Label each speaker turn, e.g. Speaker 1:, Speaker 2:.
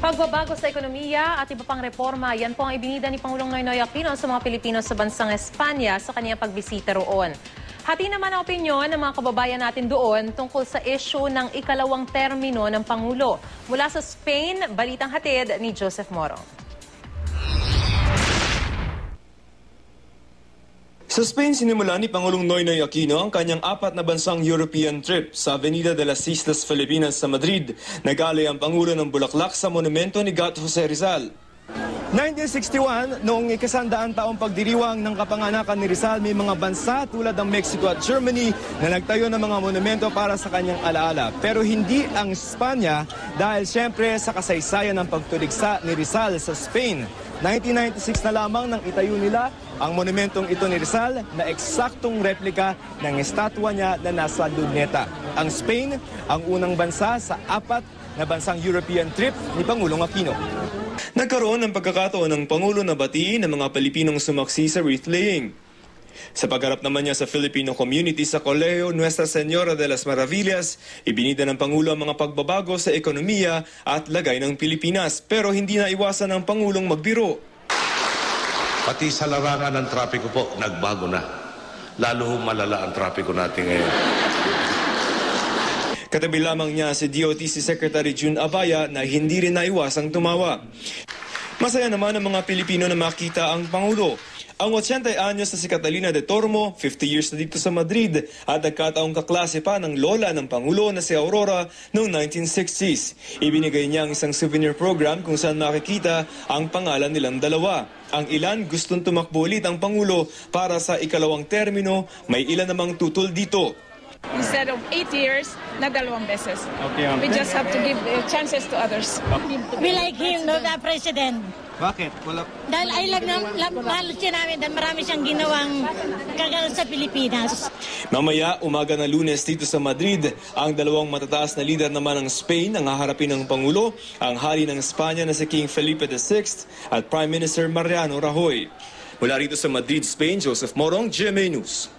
Speaker 1: Pagbabago sa ekonomiya at iba pang reforma, yan po ang ibinida ni Pangulong Noynoy Aquino sa mga Pilipino sa bansang Espanya sa kanyang pagbisita roon. Hati naman ang opinyon ng mga kababayan natin doon tungkol sa issue ng ikalawang termino ng Pangulo. Mula sa Spain, balitang hatid ni Joseph Morong.
Speaker 2: Sa Spain, sinimula ni Pangulong Noynoy Aquino ang kanyang 4 na bansang European trip sa Avenida de las Islas Filipinas sa Madrid. Nag-alay ang Pangulo ng bulaklak sa monumento ni Gat Jose Rizal. 1961, noong ika-100 taong pagdiriwang ng kapanganakan ni Rizal, may mga bansa tulad ng Mexico at Germany na nagtayo ng mga monumento para sa kanyang alaala. Pero hindi ang Espanya dahil siyempre sa kasaysayan ng pagtuligsa ni Rizal sa Spain. 1996 na lamang nang itayo nila ang monumentong ito ni Rizal na eksaktong replika ng estatwa niya na nasa Luneta. Ang Spain ang unang bansa sa 4 na bansang European trip ni Pangulong Aquino. Nagkaroon ng pagkakataon ng Pangulo na batiin ng mga Pilipinong sumaksi sa wreath laying. Sa pagharap naman niya sa Filipino community sa Colegio Nuestra Señora de las Maravillas, ibinida ng Pangulo ang mga pagbabago sa ekonomiya at lagay ng Pilipinas, pero hindi na iwasan ng Pangulong magbiro.
Speaker 3: Pati sa larangan ng trapiko po, nagbago na. Lalo malala ang trapiko natin ngayon.
Speaker 2: Katabi lamang niya si DOTC Secretary June Abaya na hindi rin naiwasang tumawa. Masaya naman ang mga Pilipino na makita ang Pangulo. Ang 80 anyos na si Catalina de Tormo, 50 years na dito sa Madrid at nagkataong kaklase pa ng lola ng Pangulo na si Aurora noong 1960s. Ibinigay niya ang isang souvenir program kung saan makikita ang pangalan nilang dalawa. Ang ilan gustong tumakbo ulit ang Pangulo para sa ikalawang termino, may ilan namang tutol dito.
Speaker 4: Instead of 8 years, na 2 beses. We just have to give chances to others.
Speaker 5: We like him, no, the president.
Speaker 2: Bakit?
Speaker 5: Dahil ay mahal siya namin dahil marami siyang ginawang kagano sa Pilipinas.
Speaker 2: Mamaya, umaga na Lunes dito sa Madrid, ang dalawang matataas na lider naman ng Spain ang haharapin ng Pangulo, ang hari ng Espanya na si King Felipe VI at Prime Minister Mariano Rajoy. Mula rito sa Madrid, Spain, Joseph Morong, GMA News.